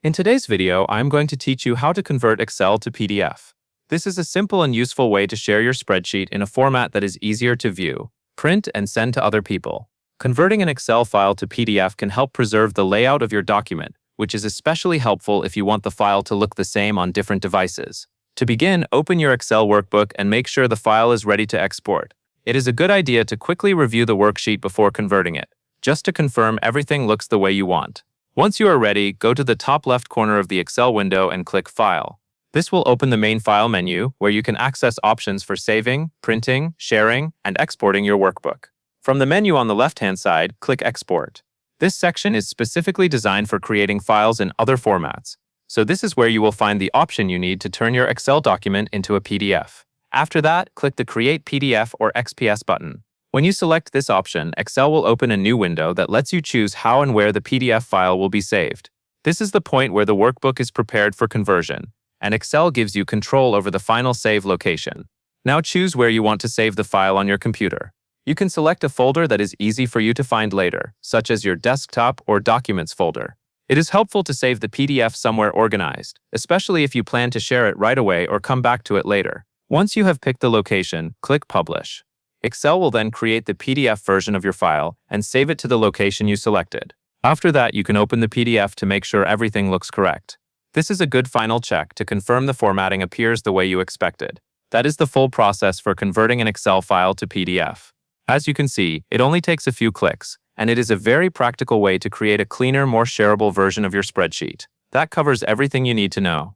In today's video, I'm going to teach you how to convert Excel to PDF. This is a simple and useful way to share your spreadsheet in a format that is easier to view, print, and send to other people. Converting an Excel file to PDF can help preserve the layout of your document, which is especially helpful if you want the file to look the same on different devices. To begin, open your Excel workbook and make sure the file is ready to export. It is a good idea to quickly review the worksheet before converting it, just to confirm everything looks the way you want. Once you are ready, go to the top left corner of the Excel window and click File. This will open the main File menu, where you can access options for saving, printing, sharing, and exporting your workbook. From the menu on the left-hand side, click Export. This section is specifically designed for creating files in other formats, so this is where you will find the option you need to turn your Excel document into a PDF. After that, click the Create PDF or XPS button. When you select this option, Excel will open a new window that lets you choose how and where the PDF file will be saved. This is the point where the workbook is prepared for conversion, and Excel gives you control over the final save location. Now choose where you want to save the file on your computer. You can select a folder that is easy for you to find later, such as your desktop or documents folder. It is helpful to save the PDF somewhere organized, especially if you plan to share it right away or come back to it later. Once you have picked the location, click Publish. Excel will then create the PDF version of your file and save it to the location you selected. After that, you can open the PDF to make sure everything looks correct. This is a good final check to confirm the formatting appears the way you expected. That is the full process for converting an Excel file to PDF. As you can see, it only takes a few clicks, and it is a very practical way to create a cleaner, more shareable version of your spreadsheet. That covers everything you need to know.